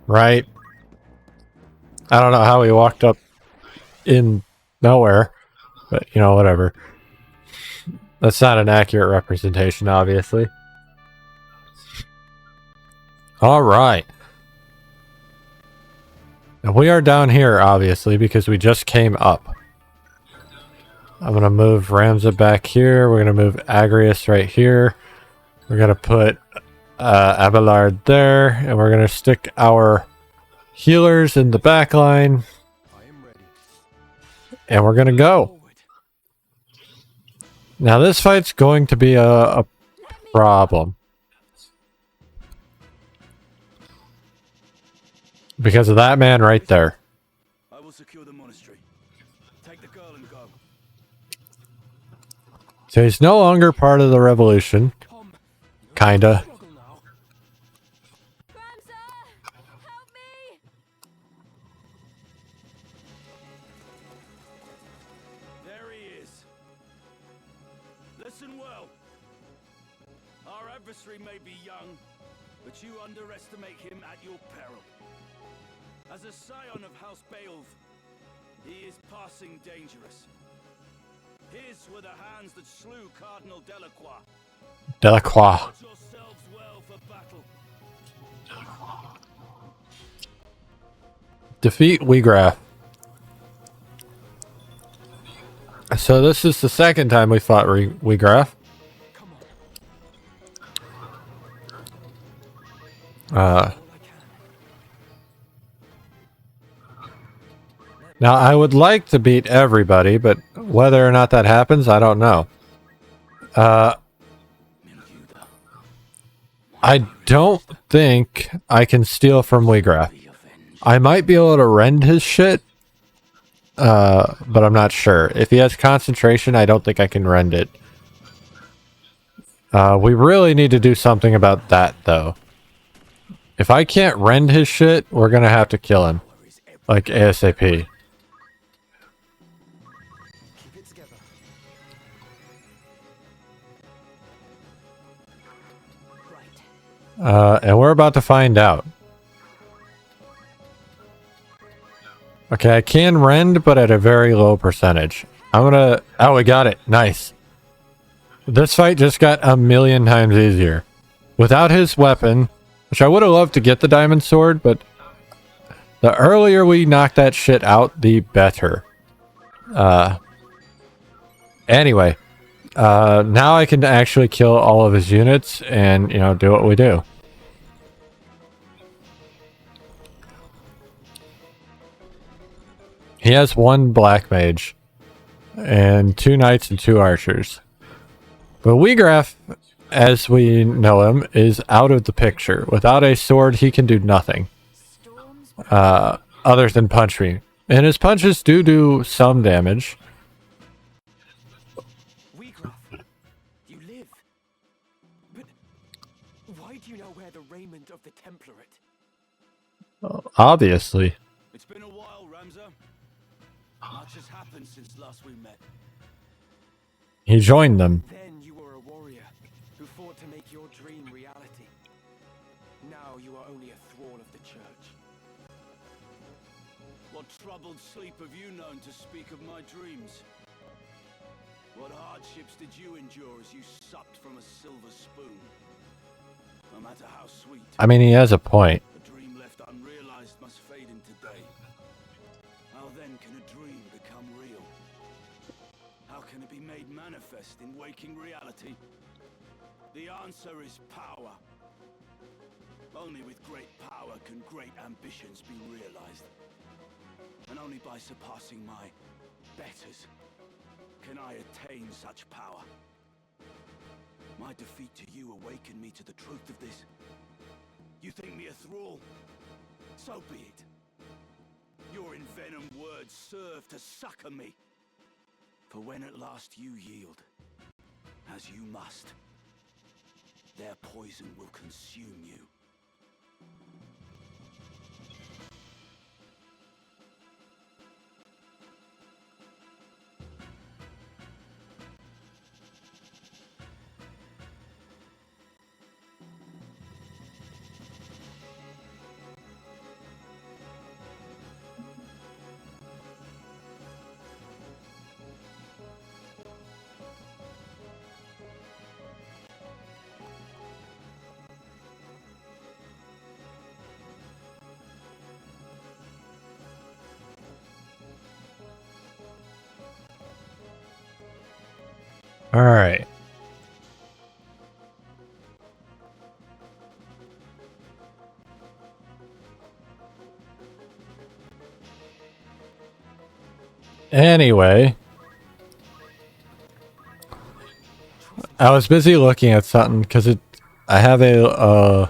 Right? I don't know how he walked up in nowhere, but you know, whatever. That's not an accurate representation, obviously. Alright. And we are down here, obviously, because we just came up. I'm going to move Ramza back here. We're going to move Agrius right here. We're going to put Abelard there. And we're going to stick our healers in the back line. And we're going to go. Now this fight's going to be a problem. Because of that man right there. I will secure the monastery. Take the girl and go. So he's no longer part of the revolution. Kinda. There he is. Listen well. Our adversary may be young, but you underestimate him at your peril. As a scion of House Beowulf, he is passing dangerous. His were the hands that slew Cardinal Delacroix. Delacroix. Put yourselves well for battle. Defeat Wiegraf. So this is the second time we fought Wiegraf. Now I would like to beat everybody, but whether or not that happens, I don't know. I don't think I can steal from Wiegraf. I might be able to rend his shit, but I'm not sure. If he has concentration, I don't think I can rend it. We really need to do something about that, though. If I can't rend his shit, we're gonna have to kill him. Like, ASAP. And we're about to find out. Okay, I can rend, but at a very low percentage. I'm gonna... Oh, we got it. Nice. This fight just got a million times easier. Without his weapon, which I would have loved to get the diamond sword, but the earlier we knock that shit out, the better. Anyway. Now I can actually kill all of his units and, you know, do what we do. He has one black mage and 2 knights and 2 archers. But Wiegraf, as we know him, is out of the picture. Without a sword, he can do nothing. Other than punch me. And his punches do some damage. Wiegraf, you live. But why do you now wear the raiment of the Template? Obviously. It's been a while, Ramza. Much has happened since last we met. He joined them. Then you were a warrior who fought to make your dream reality. Now you are only a thrall of the church. What troubled sleep have you known to speak of my dreams? What hardships did you endure as you supped from a silver spoon? No matter how sweet, I mean, he has a point. a dream left unrealized must fade into day. How then can a dream become real? How can it be made manifest in waking reality? The answer is power. Only with great power can great ambitions be realized. And only by surpassing my betters can I attain such power. My defeat to you awakened me to the truth of this. You think me a thrall? So be it. Your envenomed words serve to succor me. For when at last you yield, as you must, their poison will consume you. All right. Anyway, I was busy looking at something because I have a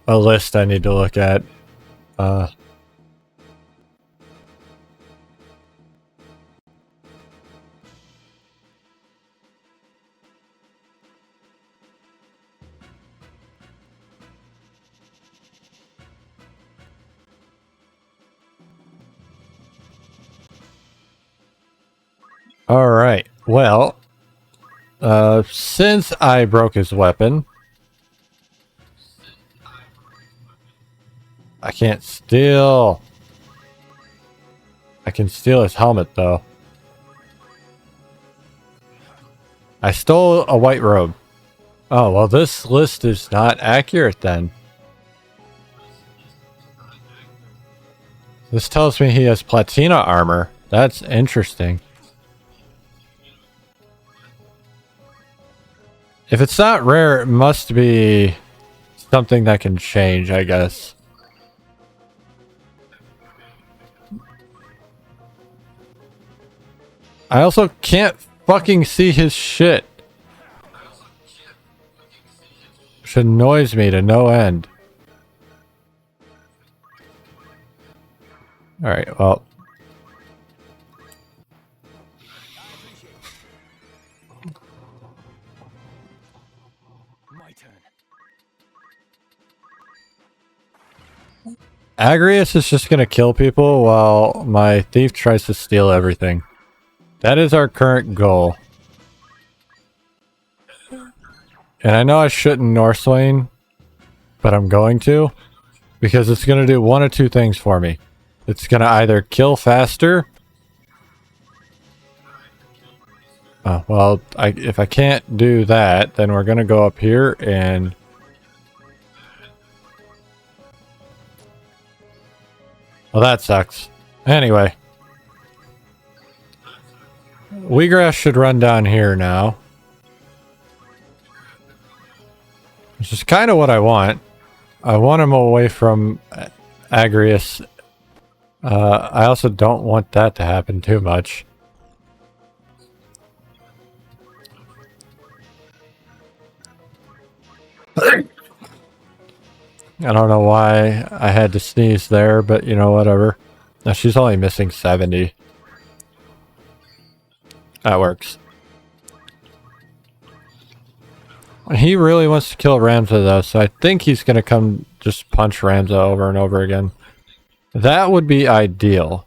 list I need to look at. All right. Well, since I broke his weapon, I can't steal. I can steal his helmet though. I stole a white robe. Oh, well, this list is not accurate then. This tells me he has platina armor. That's interesting. If it's not rare, it must be something that can change, I guess. I also can't fucking see his shit. Which annoys me to no end. Alright, well. My turn. Agrius is just gonna kill people while my thief tries to steal everything. That is our current goal. And I know I shouldn't Northswain, but I'm going to. Because it's gonna do one of two things for me. It's gonna either kill faster. Oh, well, if I can't do that, then we're gonna go up here and... Well, that sucks. Anyway. Wheatgrass should run down here now. Which is kind of what I want. I want him away from Agrius. I also don't want that to happen too much. I don't know why I had to sneeze there, but you know, whatever. Now she's only missing 70. That works. He really wants to kill Ramza though, so I think he's gonna come just punch Ramza over and over again. That would be ideal.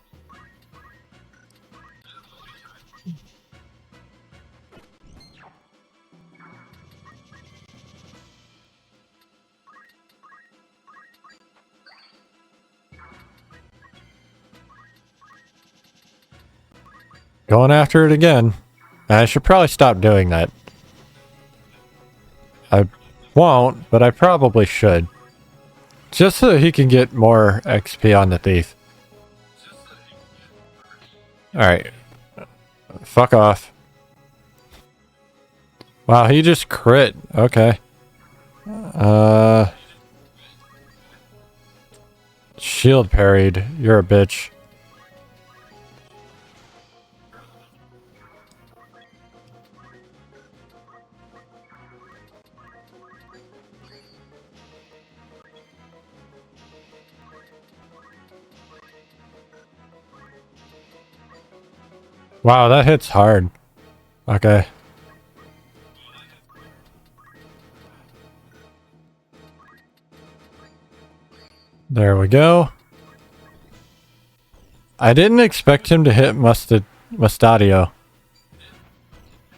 Going after it again. I should probably stop doing that. I won't, but I probably should. Just so he can get more XP on the thief. Alright. Fuck off. Wow, he just crit. Okay. Shield parried. You're a bitch. Wow, that hits hard. Okay. There we go. I didn't expect him to hit Mustadio.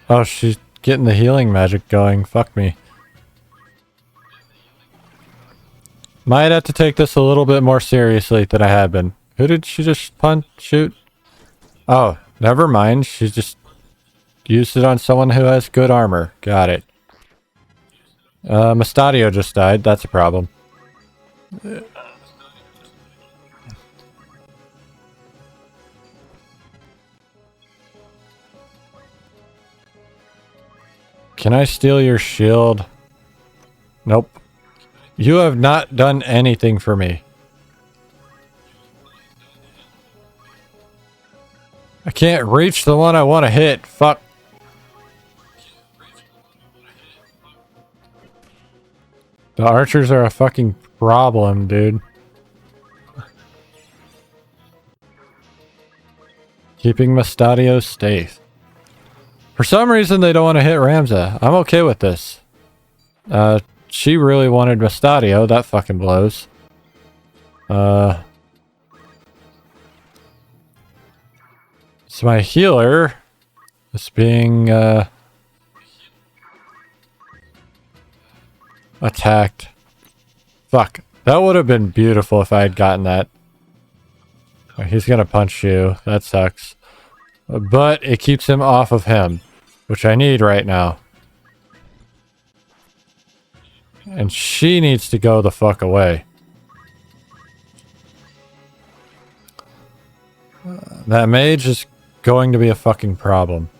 Oh, she's getting the healing magic going. Fuck me. Might have to take this a little bit more seriously than I have been. Who did she just punch? Shoot? Oh, never mind. She just used it on someone who has good armor. Got it. Mustadio just died. That's a problem. Can I steal your shield? Nope. You have not done anything for me. I can't reach the one I want to hit. Fuck. The archers are a fucking problem, dude. Keeping Mustadio safe. For some reason, they don't want to hit Ramza. I'm okay with this. She really wanted Mustadio. That fucking blows. So my healer is being attacked. Fuck. That would have been beautiful if I had gotten that. He's gonna punch you. That sucks. But it keeps him off of him, which I need right now. And she needs to go the fuck away. That mage is going to be a fucking problem.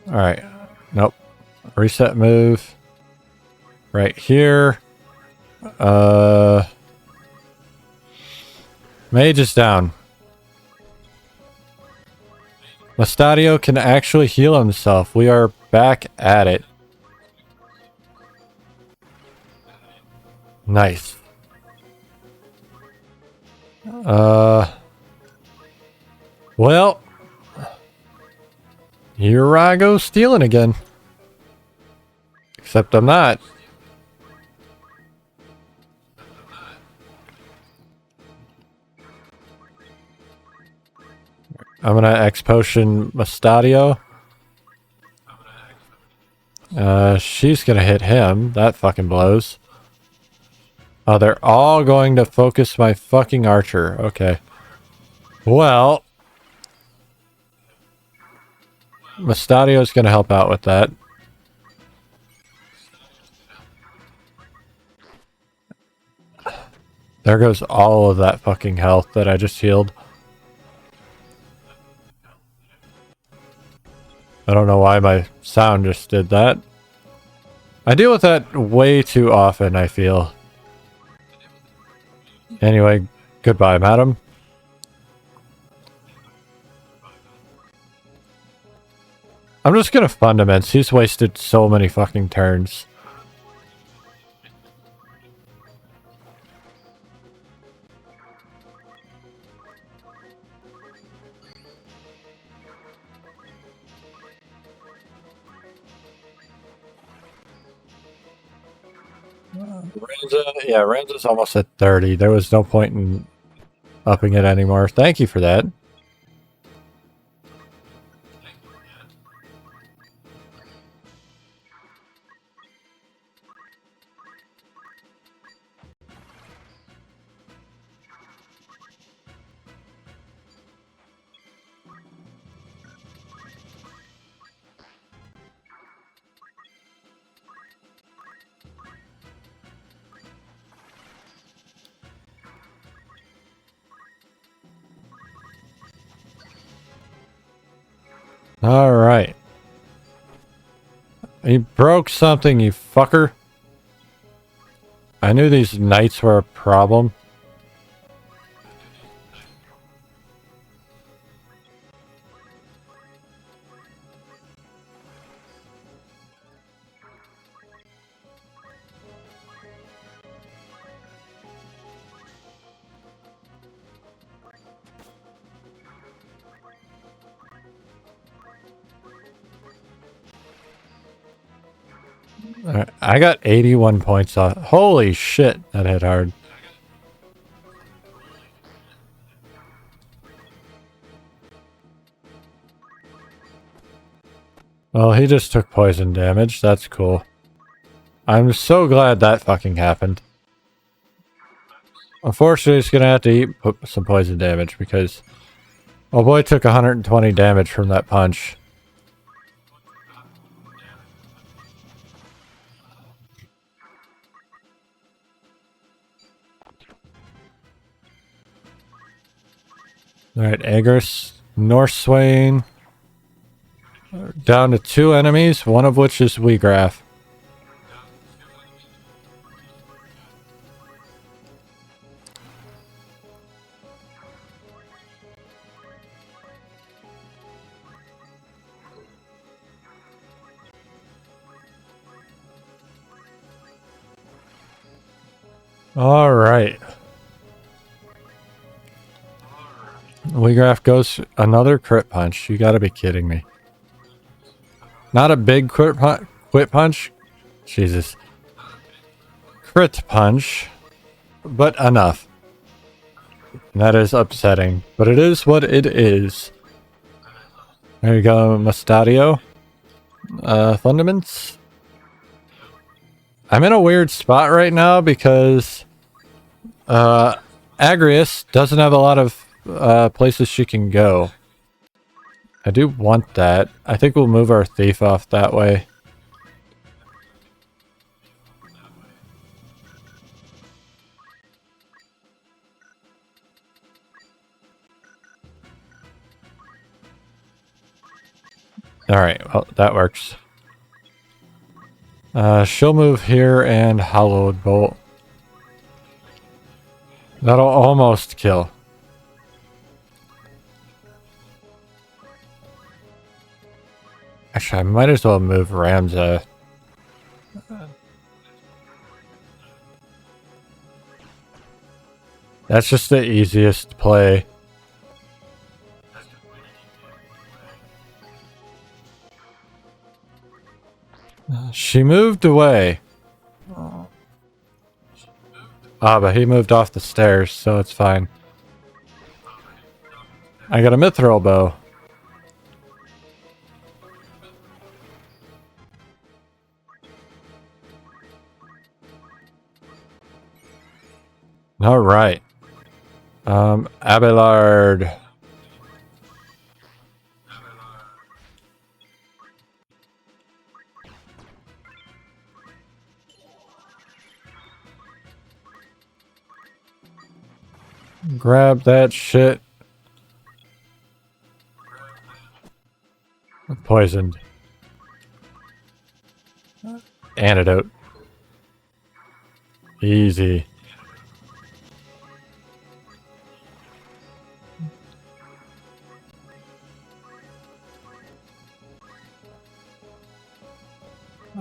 Alright. Nope. Reset move. Right here. Mage is down. Mustadio can actually heal himself. We are back at it. Nice. Well, here I go stealing again. Except I'm not. I'm gonna X-Potion Mustadio. She's gonna hit him. That fucking blows. Oh, they're all going to focus my fucking archer. Okay. Well, Mustadio's gonna help out with that. There goes all of that fucking health that I just healed. I don't know why my sound just did that. I deal with that way too often, I feel. Anyway, goodbye, madam. I'm just gonna fundaments. He's wasted so many fucking turns. Ramza's almost at 30. There was no point in upping it anymore. Thank you for that. Alright. You broke something, you fucker. I knew these knights were a problem. Alright, I got 81 points off. Holy shit, that hit hard. Well, he just took poison damage. That's cool. I'm so glad that fucking happened. Unfortunately, he's gonna have to eat some poison damage because... Oh boy, took 120 damage from that punch. Alright, Aegis, North Swain. Down to 2 enemies, one of which is Weegraf. All right. Weegraf goes another crit punch. You gotta be kidding me. Not a big quit punch. Jesus. Crit punch. But enough. That is upsetting. But it is what it is. There you go, Mustadio. Fundaments. I'm in a weird spot right now because Agrius doesn't have a lot of places she can go. I do want that. I think we'll move our thief off that way. Alright, well, that works. She'll move here and Hallowed Bolt. That'll almost kill. Actually, I might as well move Ramza. That's just the easiest play. She moved away. Ah, but he moved off the stairs, so it's fine. I got a mithril bow. All right. Abelard. Grab that shit. Poisoned. Antidote. Easy.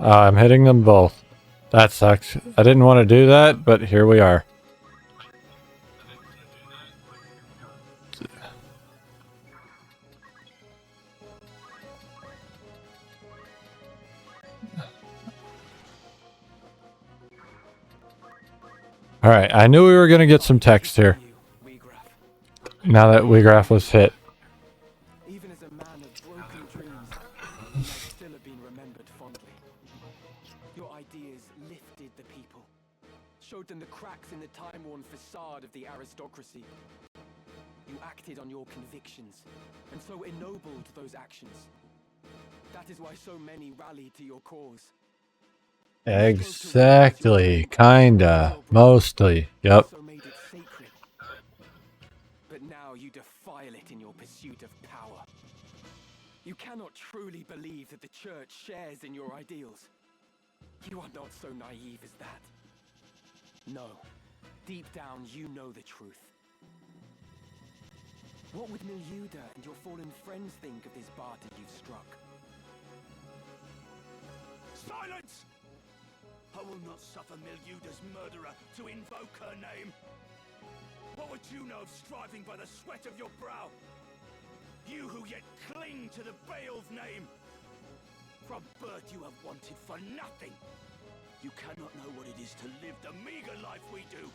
I'm hitting them both. That sucks. I didn't want to do that, but here we are. Alright, I knew we were going to get some text here. Now that Weegraf was hit. Even as a man of broken dreams, you might still have been remembered fondly. Your ideas lifted the people, showed them the cracks in the time-worn facade of the aristocracy. You acted on your convictions, and so ennobled those actions. That is why so many rallied to your cause. Exactly. Kinda. Mostly. Yep. So made it sacred. But now you defile it in your pursuit of power. You cannot truly believe that the church shares in your ideals. You are not so naive as that. No. Deep down, you know the truth. What would Milyuda and your fallen friends think of this barter you've struck? Silence! I will not suffer Milyuda's murderer to invoke her name. What would you know of striving by the sweat of your brow? You who yet cling to the Baal's name. From birth you have wanted for nothing. You cannot know what it is to live the meager life we do.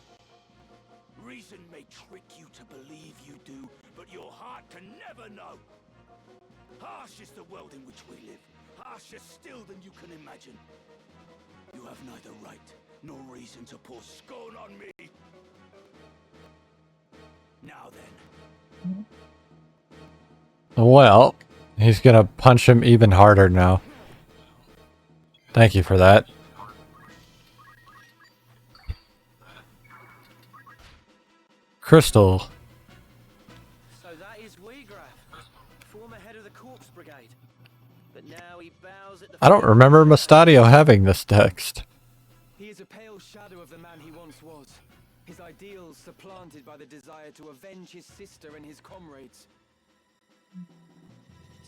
Reason may trick you to believe you do, but your heart can never know. Harsh is the world in which we live. Harsher still than you can imagine. You have neither right nor reason to pour scorn on me. Now then. Well, he's gonna punch him even harder now. Thank you for that. Crystal. So that is Weegraf, former head of the Corpse Brigade. was at the I don't remember Mustadio having this text. He is a pale shadow of the man he once was. His ideals supplanted by the desire to avenge his sister and his comrades.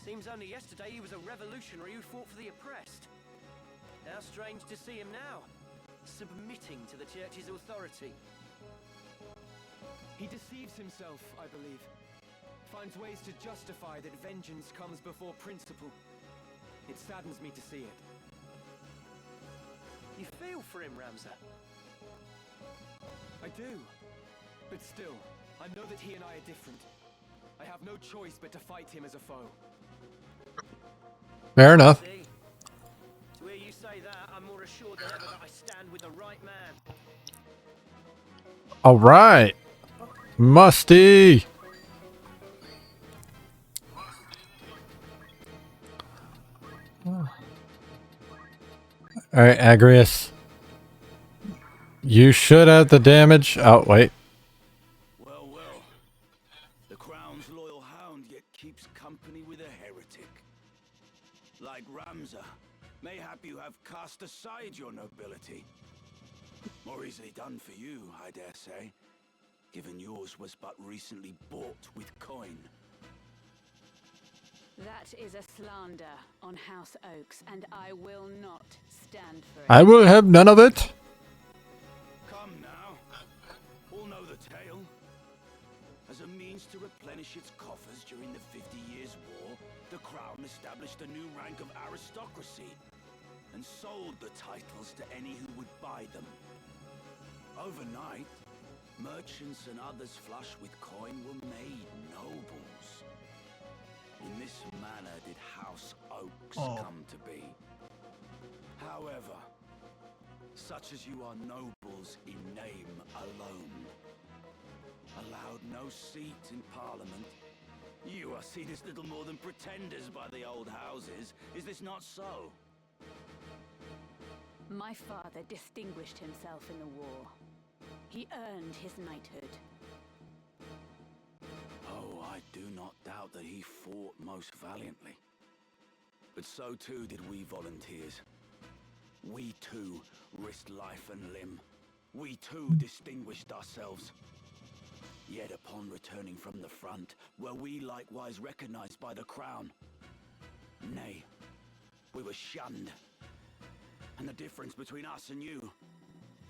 Seems only yesterday he was a revolutionary who fought for the oppressed. How strange to see him now, submitting to the church's authority. He deceives himself, I believe. Finds ways to justify that vengeance comes before principle. It saddens me to see it. You feel for him, Ramza? I do. But still, I know that he and I are different. I have no choice but to fight him as a foe. Fair enough. See? To hear you say that, I'm more assured than ever that I stand with the right man. All right. Musty. All right, Agrius. You should have the damage. Oh, wait. Well, well. The Crown's loyal hound yet keeps company with a heretic. Like Ramza, mayhap you have cast aside your nobility. More easily done for you, I dare say, given yours was but recently bought with coin. That is a slander on House Oaks, and I will not stand for it. I will have none of it. Come now. All know the tale. As a means to replenish its coffers during the 50 Years' War, the Crown established a new rank of aristocracy and sold the titles to any who would buy them. Overnight, merchants and others flush with coin were made nobles. In this manner did House Oaks come to be. However, such as you are nobles in name alone, allowed no seat in Parliament, you are seen as little more than pretenders by the old houses. Is this not so? My father distinguished himself in the war. He earned his knighthood. Oh, I do not doubt that he fought most valiantly. But so too did we volunteers. We too risked life and limb. We too distinguished ourselves. Yet upon returning from the front, were we likewise recognized by the Crown? Nay, we were shunned. And the difference between us and you,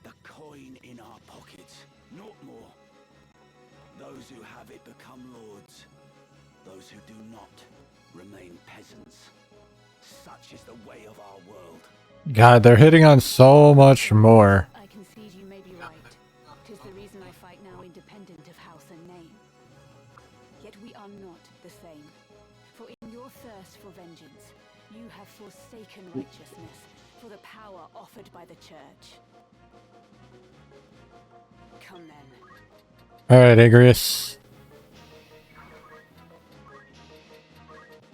the coin in our pockets, naught more. Those who have it become lords. Those who do not remain peasants. Such is the way of our world. God, they're hitting on so much more. I concede you may be right. 'Tis the reason I fight now independent of house and name. Yet we are not the same. For in your thirst for vengeance, you have forsaken righteousness for the power offered by the church. Come then. Alright, Agrius.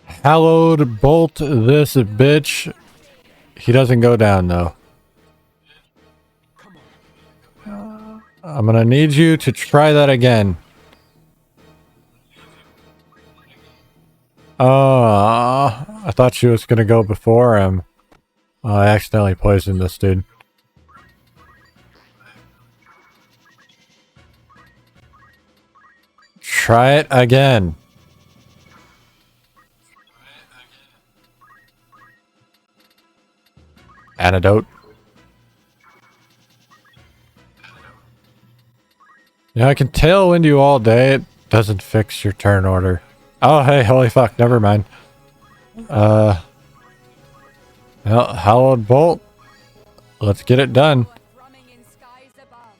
Hallowed bolt this bitch. He doesn't go down though. I'm gonna need you to try that again. I thought she was gonna go before him. Oh, I accidentally poisoned this dude. Try it again. Antidote. Yeah, I can tailwind you all day. It doesn't fix your turn order. Oh, hey, holy fuck, never mind. Well, Hallowed Bolt. Let's get it done. Thrumming in skies above,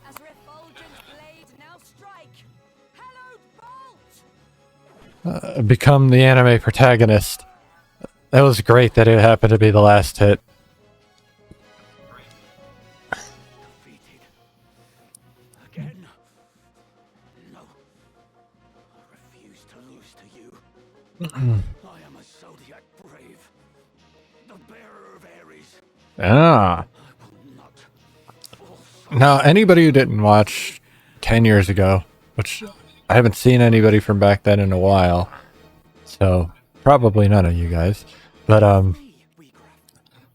as refulgent blade now strike. Hallowed bolt! Become the anime protagonist. That was great that it happened to be the last hit. Defeated. Again? No. I refuse to lose to you. I am a Zodiac brave. The bearer of Ares. Ah. I will not fall Now, anybody who didn't watch 10 years ago, which I haven't seen anybody from back then in a while, so probably none of you guys, but we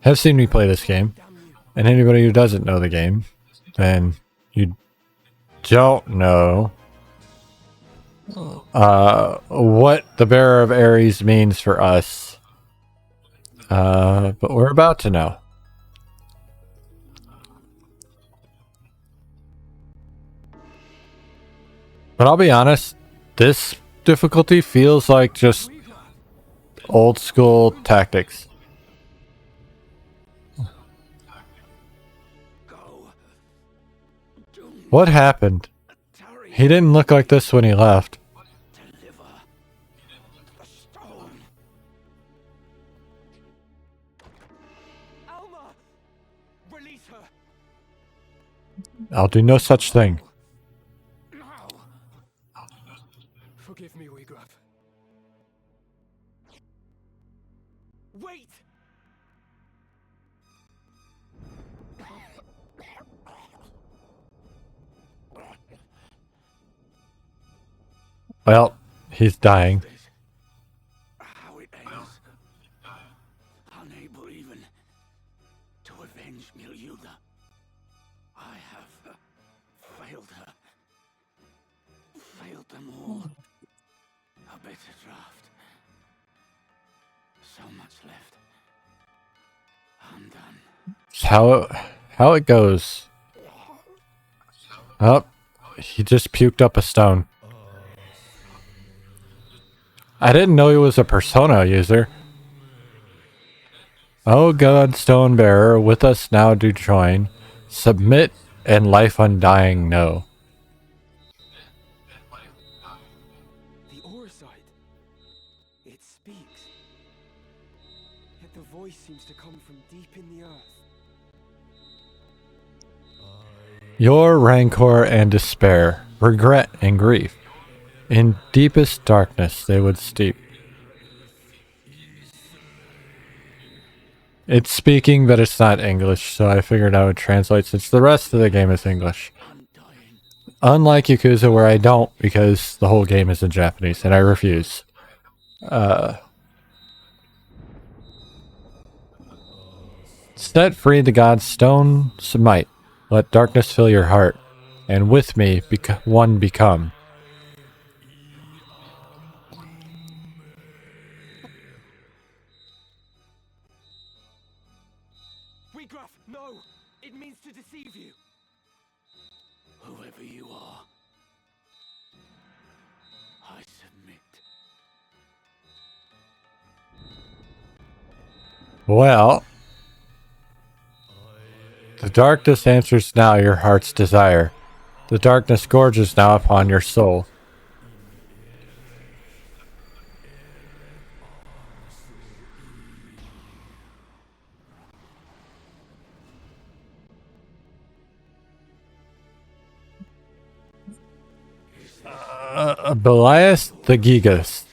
have seen me play this game. Damn you. And anybody who doesn't know the game, then you don't know what the Bearer of Ares means for us. But we're about to know. But I'll be honest, this difficulty feels like just old school tactics. Go. What happened? Tarry. He didn't look like this when he left. Deliver the stone. Alma! Release her! I'll do no such thing. Now. Forgive me, Wiglaf. Wait! Well, he's dying. How it ends. Unable even to avenge Milyuda. I have failed her. Failed them all. A bitter draft. So much left. Undone. It's how it goes. Oh, he just puked up a stone. I didn't know he was a persona user. Oh God, stone bearer, with us now do join. Submit and life undying no. The Orside. It speaks. Yet the voice seems to come from deep in the earth. Your rancor and despair, regret and grief, in deepest darkness they would steep. It's speaking, but it's not English, so I figured I would translate since the rest of the game is English. Undying. Unlike Yakuza, where I don't, because the whole game is in Japanese, and I refuse. Set free the god's stone smite. Let darkness fill your heart, and with me one become. Wiglaf, no! It means to deceive you! Whoever you are, I submit. Well, the darkness answers now your heart's desire. The darkness gorges now upon your soul. Belias the Gigas.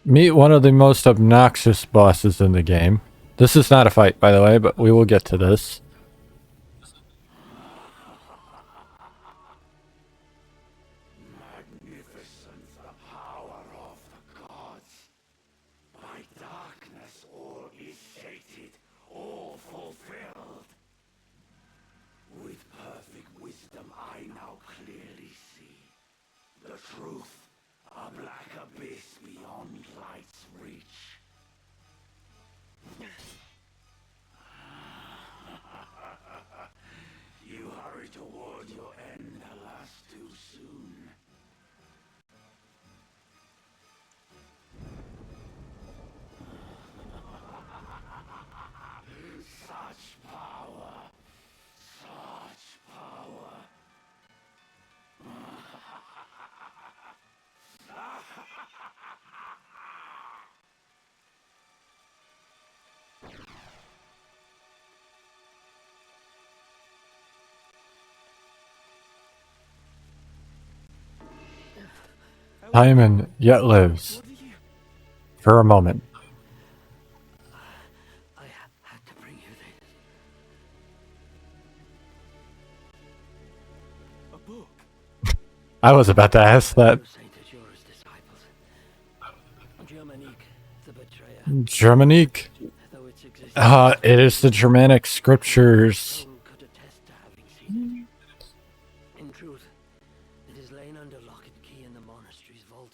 Meet one of the most obnoxious bosses in the game. This is not a fight, by the way, but we will get to this. Magnificent the power of the gods. By darkness all is sated, all fulfilled. With perfect wisdom I now clearly see. The truth, a black abyss beyond light's reach. You hurry toward your end, alas, too soon. Such power, such power. Timon yet lives. What are you? For a moment. I had to bring you this. A book? I was about to ask that. Saint Germanique, the betrayer. Germanique. Though its existence It is the Germanic scriptures. alone could attest to having seen it. In truth, it is lain under lock and key in the monastery's vault,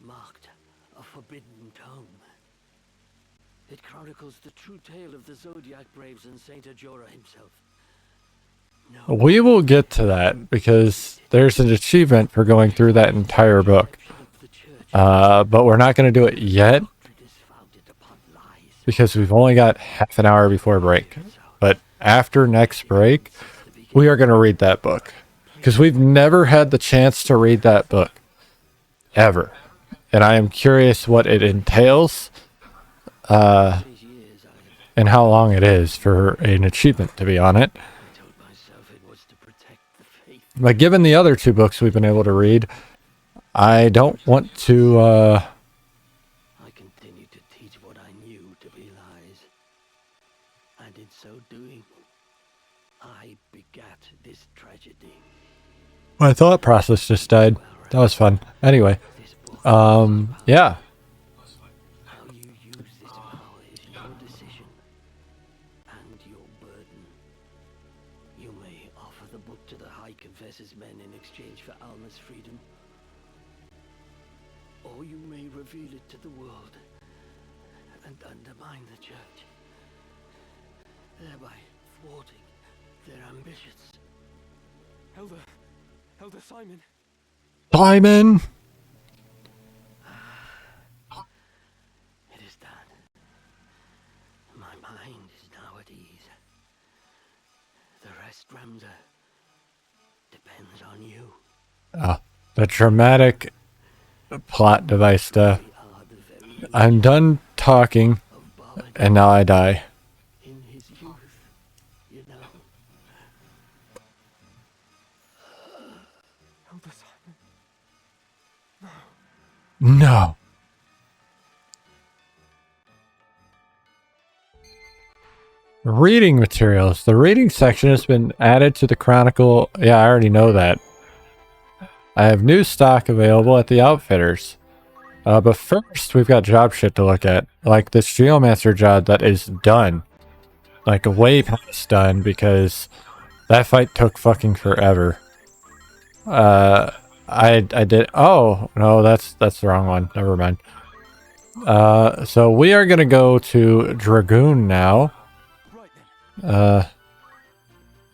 marked a forbidden tome. It chronicles the true tale of the Zodiac Braves and Saint Ajora himself. No We will get to that because there's an achievement for going through that entire book. of the church But we're not going to do it yet is founded upon lies. because we've only got half an hour before break. But after next break, we are going to read that book because we've never had the chance to read that book ever. And I am curious what it entails These years and how long it is for an achievement to be on it. I told myself it was to protect the faith. But given the other two books we've been able to read, I don't want to I continued to teach what I knew to be lies. And in so doing, I begat this tragedy. my thought process just died. That was fun. Anyway, This book, yeah. how you use this power is your decision and your burden. You may offer the book to the High Confessor's men in exchange for Alma's freedom, or you may reveal it to the world and undermine the church, thereby thwarting their ambitions. Elder Simon. Simon! It is done. My mind is now at ease. The rest, Ramza, depends on you. The dramatic plot device stuff. We are the very I'm done talking, of Bard and now I die. in his youth, you know. Elder Simon. No. Reading materials. The reading section has been added to the Chronicle. Yeah, I already know that. I have new stock available at the Outfitters. But first, we've got job shit to look at. Like this Geomancer job that is done. Like way past done because that fight took fucking forever. I did. Oh, no, that's the wrong one. Never mind. So we are going to go to Dragoon now. Right then.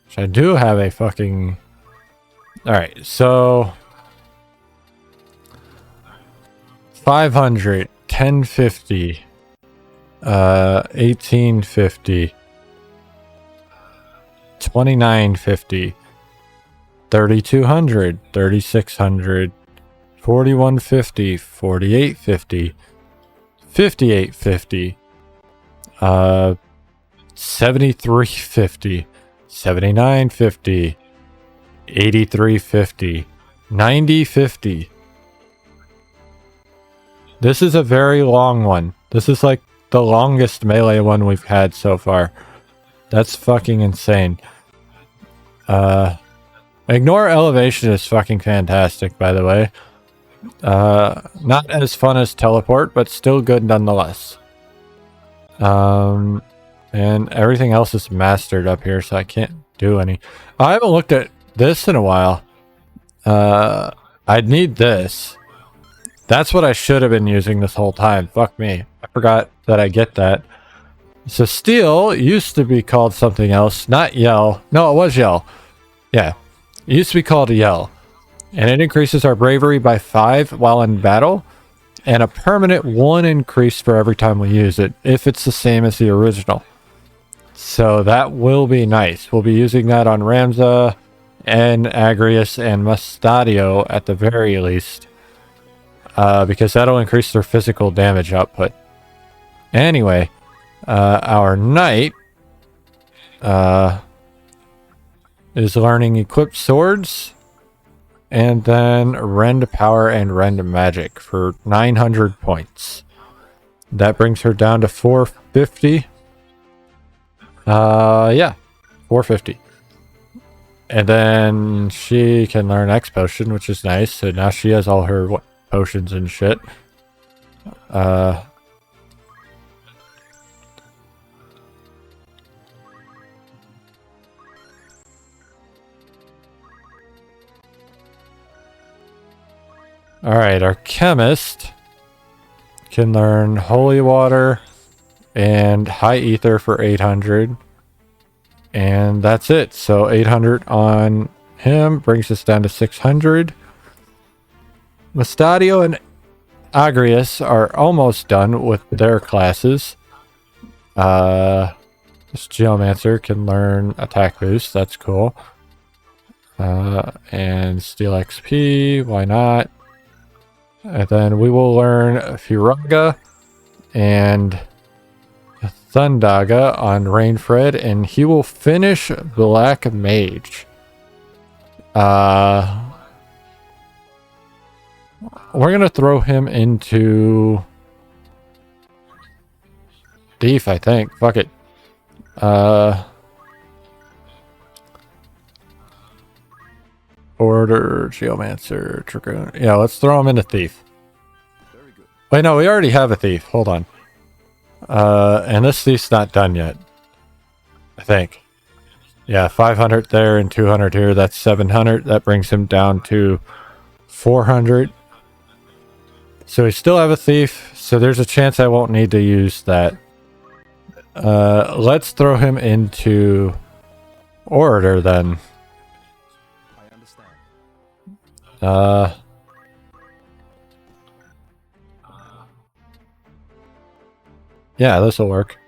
Which I do have a fucking... Alright, so... 500, 1050, 1850, 2950, 3200, 3600, 4150, 4850, 5850, 7350, 7950, 8350, 9050. This is a very long one. This is like the longest melee one we've had so far. That's fucking insane. Ignore Elevation is fucking fantastic, by the way. Not as fun as Teleport, but still good nonetheless. And everything else is mastered up here, so I can't do any. I haven't looked at this in a while. I'd need this. That's what I should have been using this whole time. Fuck me. I forgot that I get that. So Steel used to be called something else. Not Yell. No, it was Yell. Yeah. It used to be called Yell. And it increases our bravery by 5 while in battle. And a permanent 1 increase for every time we use it. If it's the same as the original. So that will be nice. We'll be using that on Ramza and Agrius and Mustadio at the very least. Because that'll increase their physical damage output. Anyway, our knight is learning equipped swords and then rend power and rend magic for 900 points. That brings her down to 450. Yeah, 450. And then she can learn X potion, which is nice. So now she has all her potions and shit. Alright, our chemist can learn holy water and high ether for 800. And that's it. So 800 on him brings us down to 600. Mustadio and Agrius are almost done with their classes. This Geomancer can learn attack boost. That's cool. And steal XP. Why not? And then we will learn Firaga and Thundaga on Rainfred, and he will finish Black Mage. We're gonna throw him into Thief, I think. Fuck it. Order, Geomancer, Dragoon. Yeah, let's throw him into Thief. Very good. Wait, no, we already have a Thief. Hold on. And this Thief's not done yet. I think. Yeah, 500 there and 200 here. That's 700. That brings him down to 400. So we still have a Thief. So there's a chance I won't need to use that. Let's throw him into Orator then. I understand. Yeah, this will work.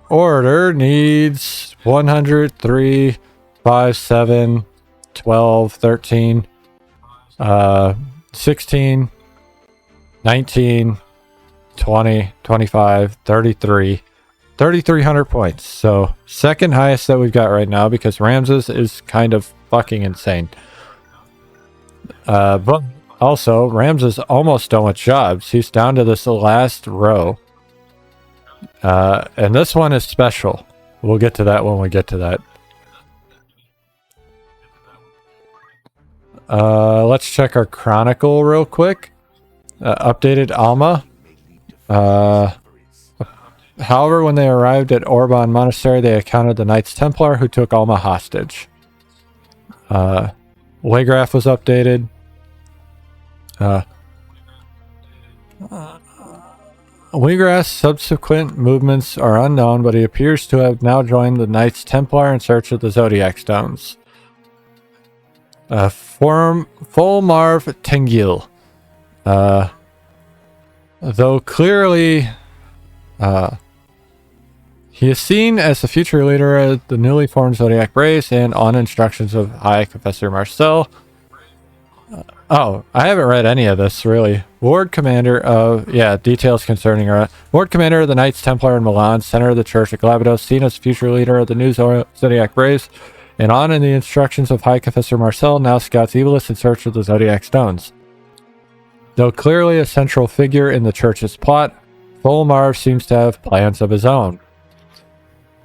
Orator needs 100, 3, 5, 7, 12, 13, 16, 19, 20, 25, 33. 3,300 points. So second highest that we've got right now, because Ramses is kind of fucking insane. But also Ramses almost done with jobs. He's down to this last row. And this one is special. We'll get to that when we get to that. Let's check our Chronicle real quick. Updated Alma. However, when they arrived at Orban Monastery, they encountered the Knights Templar who took Alma hostage. Waygraph was updated. Waygraph's subsequent movements are unknown, but he appears to have now joined the Knights Templar in search of the Zodiac Stones. Fulmarv Tengil. Though clearly... he is seen as the future leader of the newly formed Zodiac Race and on instructions of High Professor Marcel. Oh, I haven't read any of this, really. Ward Commander of... Yeah, details concerning her. Ward Commander of the Knights Templar in Milan, Center of the Church of Glabados, seen as future leader of the new Zodiac Race, and on in the instructions of High Professor Marcel, now scouts Ivalice in search of the Zodiac Stones. Though clearly a central figure in the Church's plot, Fulmarv seems to have plans of his own.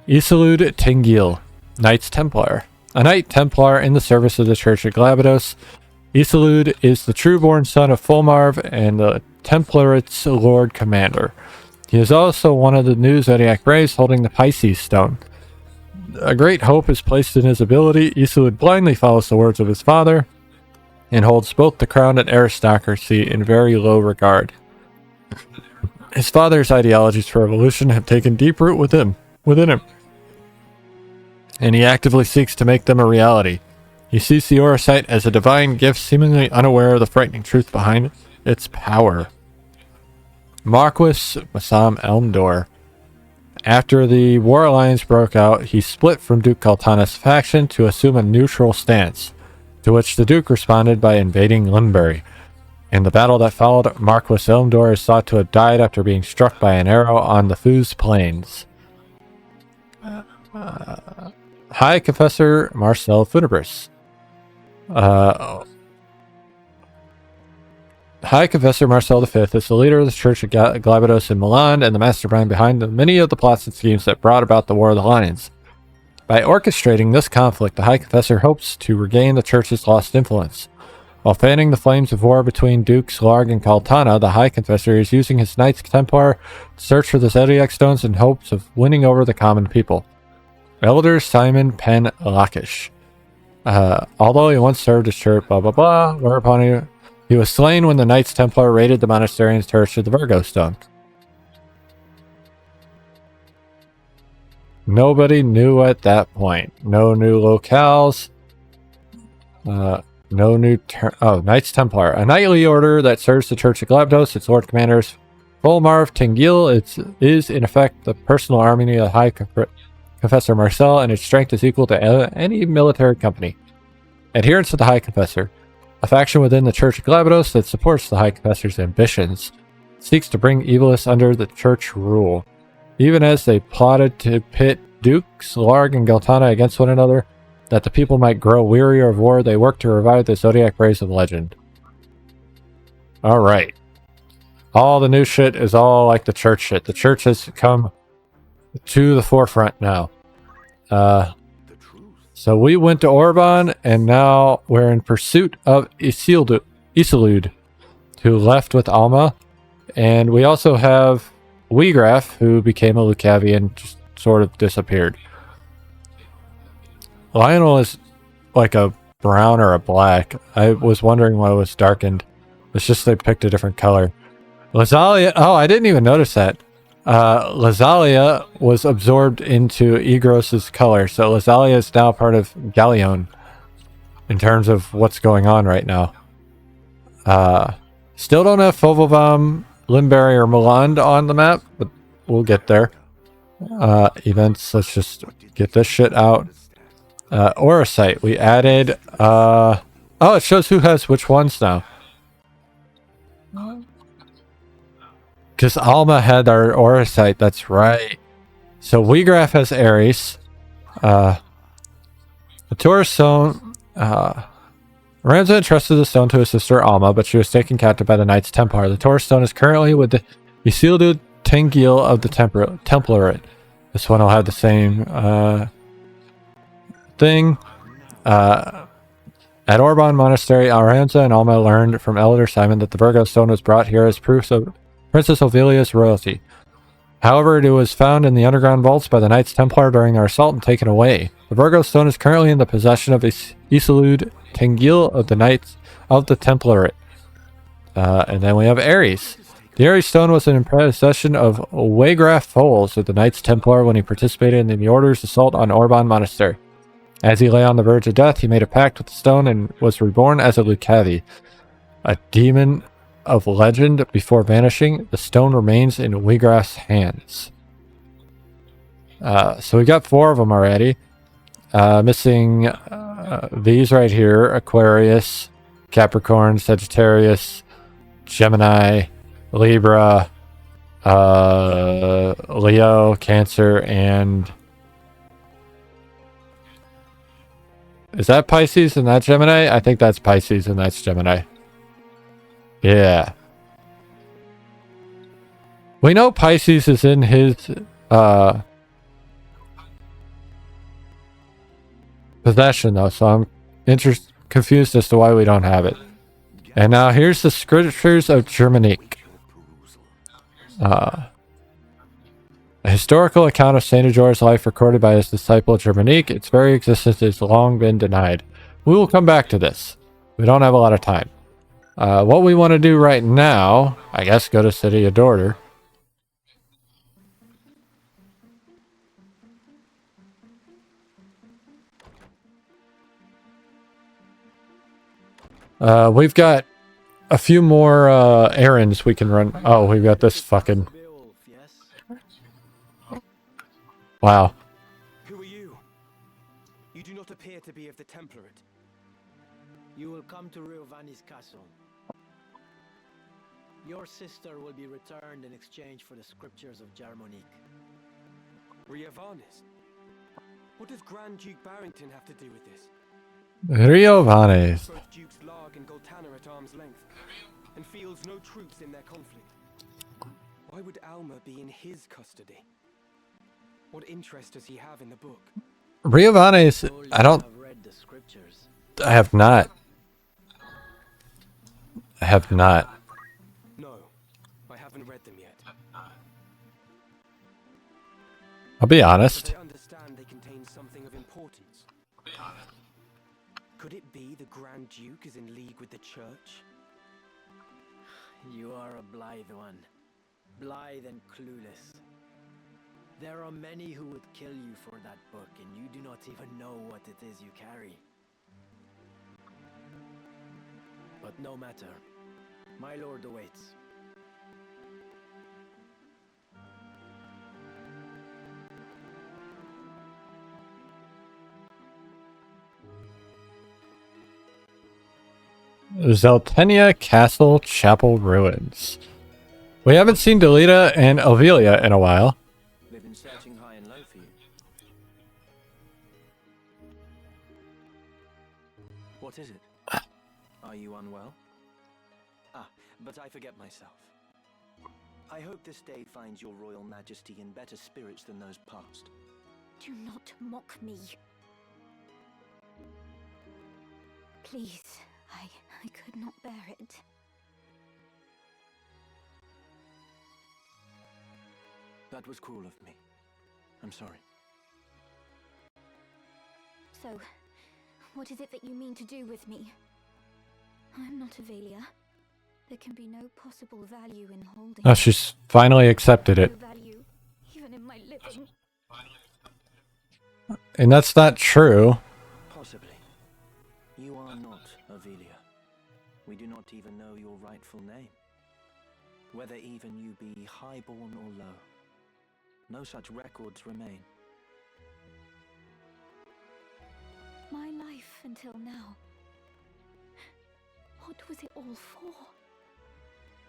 Isilud Tengil, Knights Templar. A Knight Templar in the service of the Church of Glabados, Isilud is the true-born son of Fulmarv and the Templarit's Lord Commander. He is also one of the new Zodiac Rays holding the Pisces Stone. A great hope is placed in his ability. Isilud blindly follows the words of his father and holds both the crown and aristocracy in very low regard. His father's ideologies for evolution have taken deep root within him, and he actively seeks to make them a reality. He sees the Aura Sight as a divine gift, seemingly unaware of the frightening truth behind its power. Marquis Massam Elmdor. After the War Alliance broke out, he split from Duke Kaltana's faction to assume a neutral stance, to which the Duke responded by invading Limbury. In the battle that followed, Marquis Elmdor is thought to have died after being struck by an arrow on the Fuz Plains. High Confessor Marcel Funibris. High Confessor Marcel V is the leader of the Church of Glabados in Milan and the mastermind behind many of the plots and schemes that brought about the War of the Lions. By orchestrating this conflict, the High Confessor hopes to regain the Church's lost influence. While fanning the flames of war between Dukes Larg and Kaltana, the High Confessor is using his Knights Templar to search for the Zodiac Stones in hopes of winning over the common people. Elder Simon Pen Lakish. Although he once served as church, blah blah blah, whereupon he was slain when the Knights Templar raided the monastery and searched for the Virgo Stone. Nobody knew at that point. No new locales. No new Knights Templar. A knightly order that serves the Church of Glabdos. Its Lord Commander is Volmarv Tengil. It is, in effect, the personal army of the High Confessor Marcel, and its strength is equal to any military company. Adherents to the High Confessor. A faction within the Church of Glabdos that supports the High Confessor's ambitions. Seeks to bring Ivalice under the Church rule. Even as they plotted to pit Dukes, Larg, and Galtana against one another, that the people might grow wearier of war, they worked to revive the Zodiac rays of legend. Alright. All the new shit is all like the church shit. The church has come to the forefront now. So we went to Orban, and now we're in pursuit of Isilud, who left with Alma. And we also have Weegraf, who became a Lucavian, just sort of disappeared. Lionel is like a brown or a black. I was wondering why it was darkened. It's just they picked a different color. Lazalia, oh, I didn't even notice that. Lazalia was absorbed into Egros's color, so Lazalia is now part of Galleon in terms of what's going on right now. Still don't have Fovovam, Limberry, or Milan on the map, but we'll get there. Events, let's just get this shit out. Orosite, we added, oh, it shows who has which ones now. Because Alma had our Orosite, that's right. So Weegraf has Ares. The Taurus Stone, Ramza entrusted the stone to his sister Alma, but she was taken captive by the Knights Templar. The Taurus Stone is currently with the Isildur Tengil of the Template. This one will have the same thing. At Orban Monastery, Aranza and Alma learned from Elder Simon that the Virgo Stone was brought here as proof of Princess Ovilia's royalty. However, it was found in the underground vaults by the Knights Templar during their assault and taken away. The Virgo Stone is currently in the possession of Isilud Tengil of the Knights of the Template. And then we have Ares. The Ares Stone was in possession of Weegraf Foles of the Knights Templar when he participated in the Order's assault on Orban Monastery. As he lay on the verge of death, he made a pact with the stone and was reborn as a Lucavi, a demon of legend. Before vanishing, the stone remains in Weegraf's hands. So we got 4 of them already. Missing these right here: Aquarius, Capricorn, Sagittarius, Gemini, Libra, Leo, Cancer, and is that Pisces and that's Gemini? I think that's Pisces and that's Gemini. Yeah. We know Pisces is in his possession though, so I'm confused as to why we don't have it. And now here's the scriptures of Germanique. A historical account of Saint Ajor's life recorded by his disciple Germanique. Its very existence has long been denied. We will come back to this. We don't have a lot of time. What we want to do right now, I guess, go to City of Dorder. We've got a few more errands we can run. Oh, we've got this fucking... Wow. Who are you? You do not appear to be of the Template. You will come to Riovani's castle. Your sister will be returned in exchange for the scriptures of Germanique. Riovanis? What does Grand Duke Barrington have to do with this? Riovanes. Both Dukes Larg and Goltana at arm's length, and feels no troops in their conflict. Why would Alma be in his custody? What interest does he have in the book? Riovanes, I don't... Have read the scriptures. I have not. I have not. No, I haven't read them yet. I'll be But honest. I understand they contain something of importance. Could it be the Grand Duke is in league with the Church? You are a blithe one. Blithe and clueless. There are many who would kill you for that book, and you do not even know what it is you carry. But no matter. My lord awaits. Zeltenia Castle Chapel Ruins. We haven't seen Delita and Ovelia in a while. They've been searching high and low for you. What is it? Are you unwell? Ah, but I forget myself. I hope this day finds your royal majesty in better spirits than those past. Do not mock me. Please, I could not bear it. That was cruel of me. I'm sorry. So, what is it that you mean to do with me? I'm not Ivalice. There can be no possible value in holding. Oh, she's finally accepted it. No value, even in my living. And that's not true. Possibly. You are not Ivalice. We do not even know your rightful name. Whether even you be highborn or low. No such records remain. My life until now. What was it all for?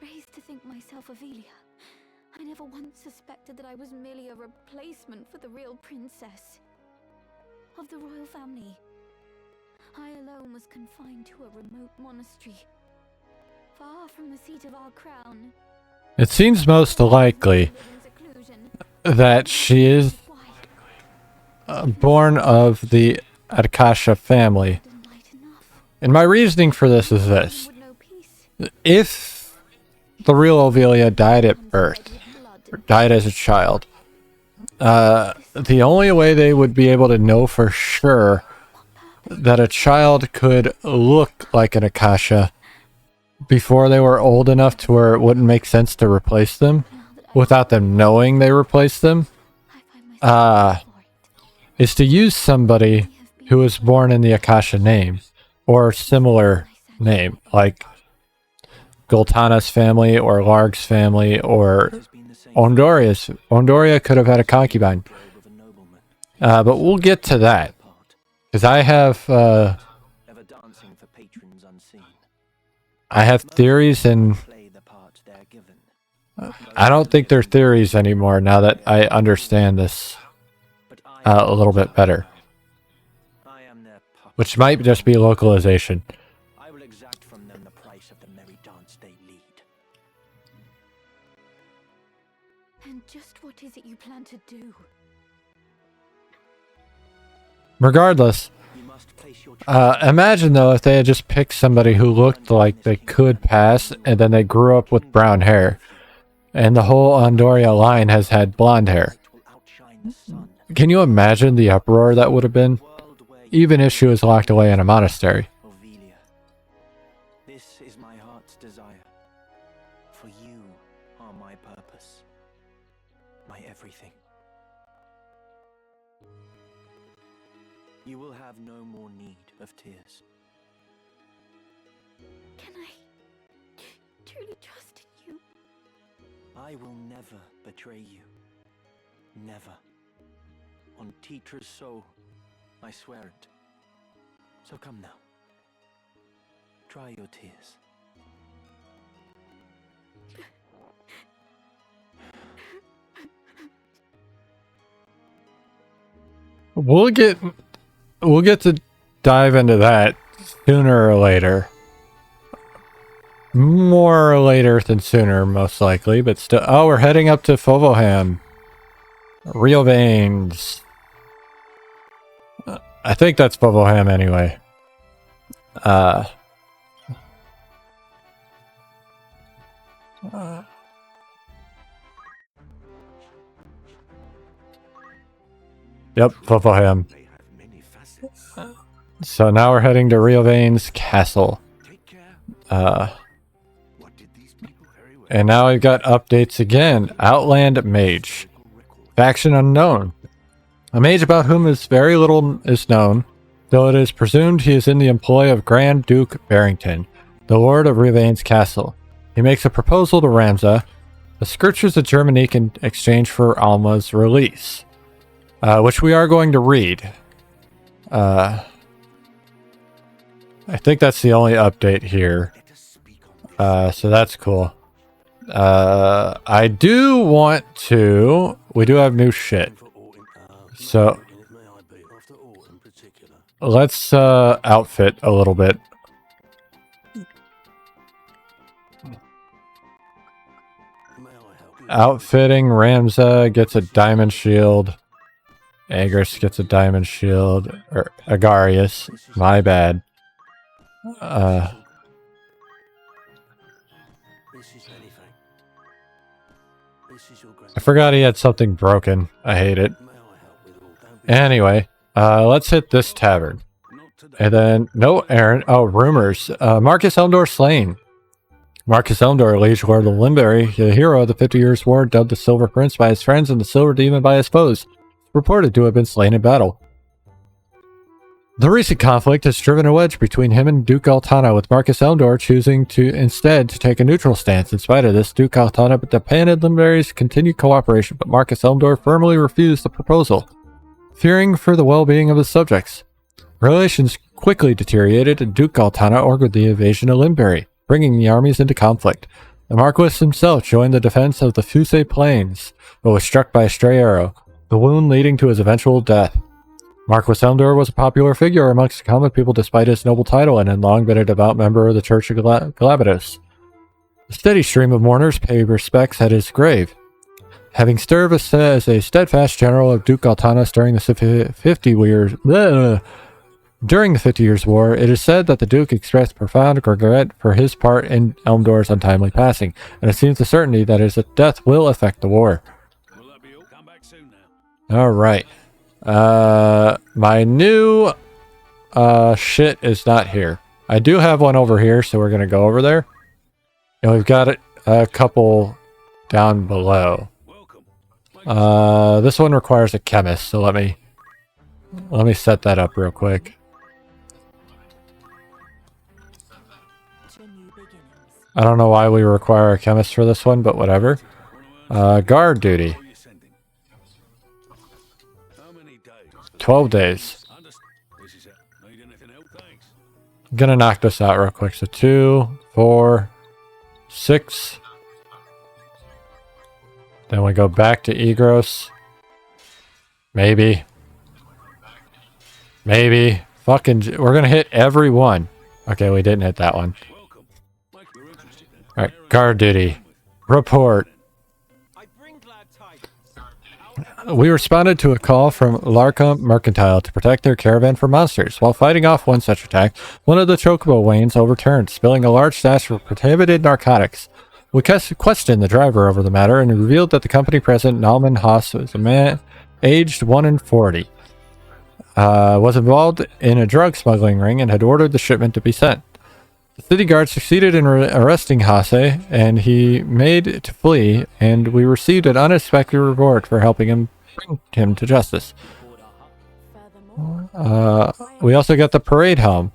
Raised to think myself Ivalice. I never once suspected that I was merely a replacement for the real princess of the royal family. I alone was confined to a remote monastery, far from the seat of our crown. It seems most likely that she is born of the Akasha family. And my reasoning for this is this. If the real Ovelia died at birth, or died as a child, the only way they would be able to know for sure that a child could look like an Akasha before they were old enough to where it wouldn't make sense to replace them, without them knowing they replaced them, is to use somebody who was born in the Akasha name, or similar name, like Goltana's family, or Larg's family, or Ondoria's. Ondoria could have had a concubine. But we'll get to that. Because I have theories, and I don't think they're theories anymore now that I understand this a little bit better. Which might just be localization. I will exact from them the price of the merry dance they lead. And just what is it you plan to do? Regardless, imagine though if they had just picked somebody who looked like they could pass, and then they grew up with brown hair, and the whole Ondoria line has had blonde hair. Can you imagine the uproar that would have been? Even if she was locked away in a monastery. Ovelia, this is my heart's desire. For you are my purpose, my everything. You will have no more need of tears. Can I truly trust in you? I will never betray you. Never. On Titra's soul, I swear it. So come now. Dry your tears. We'll get to dive into that sooner or later. More later than sooner, most likely, but still. Oh, we're heading up to Fovoham. Real veins. I think that's Fovoham anyway. Yep, Fofoham. They have many facets. So now we're heading to Riovan's castle. Take care. What did these people very well? And now we've got updates again. Outland Mage. Faction unknown. A mage about whom is very little is known, though it is presumed he is in the employ of Grand Duke Barrington, the lord of Rivain's castle. He makes a proposal to Ramza, the scriptures of Germanique in exchange for Alma's release, which we are going to read. I think that's the only update here. Let us speak on this. So that's cool. I do want to... We do have new shit. So let's outfit a little bit. Outfitting, Ramza gets a diamond shield. Agris gets a diamond shield. Or Agarius, my bad. I forgot he had something broken. I hate it. Anyway, let's hit this tavern. And then, no, Aaron. Oh, rumors. Marcus Elmdor slain. Marcus Elmdor, Liege Lord of Limbury, the hero of the 50 Years' War, dubbed the Silver Prince by his friends and the Silver Demon by his foes, reported to have been slain in battle. The recent conflict has driven a wedge between him and Duke Altana, with Marcus Elmdor choosing to instead to take a neutral stance. In spite of this, Duke Altana demanded Limbury's continued cooperation, but Marcus Elmdor firmly refused the proposal, fearing for the well-being of his subjects. Relations quickly deteriorated, and Duke Altana ordered the invasion of Limbury, bringing the armies into conflict. The Marquis himself joined the defense of the Fusay Plains, but was struck by a stray arrow, the wound leading to his eventual death. Marquis Elmdor was a popular figure amongst the common people despite his noble title, and had long been a devout member of the Church of Galabadus. A steady stream of mourners paid respects at his grave. Having served as a steadfast general of Duke Altanus during the 50 Years' War, it is said that the Duke expressed profound regret for his part in Elmdor's untimely passing, and it seems a certainty that his death will affect the war. Will that be all? Come back soon now. Alright. My new shit is not here. I do have one over here, so we're gonna go over there. And we've got a couple down below. Welcome. This one requires a chemist, so let me set that up real quick. I don't know why we require a chemist for this one, but whatever. Guard duty. Where are you sending? How many days? 12 days. This is it. Need anything else? Thanks. I'm gonna knock this out real quick. So 2, 4, 6. Then we go back to Egros. Maybe. Fucking, we're gonna hit every one. Okay, we didn't hit that one. Welcome. Mike, you're interested. Alright, guard duty. Report. I bring glad tidings. We responded to a call from Larcombe Mercantile to protect their caravan from monsters. While fighting off one such attack, one of the chocobo wains overturned, spilling a large stash of prohibited narcotics. We questioned the driver over the matter and revealed that the company president, Nalman Haas, was a man aged 1 in 40. Was involved in a drug smuggling ring and had ordered the shipment to be sent. The city guard succeeded in arresting Hase, and he made to flee, and we received an unexpected reward for helping him bring him to justice. We also got the parade helm.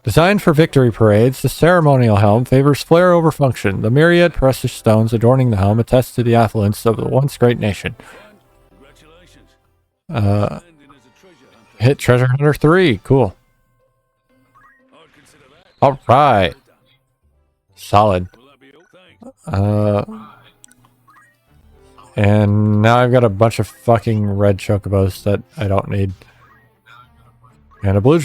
Designed for victory parades, the ceremonial helm favors flair over function. The myriad precious stones adorning the helm attest to the affluence of the once great nation. Congratulations. Uh, Landing as a treasure hunter. hit Treasure Hunter 3. Cool. I'd consider that. Alright. Solid. Will that be all? Thanks. And now I've got a bunch of fucking red chocobos that I don't need. And a black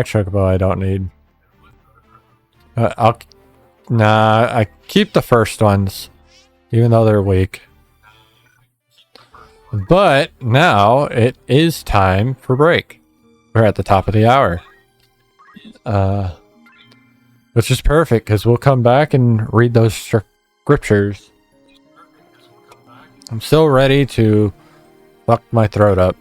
chocobo I don't need. I keep the first ones, even though they're weak. But now it is time for break. We're at the top of the hour. Which is perfect, because we'll come back and read those scriptures. I'm still ready to fuck my throat up.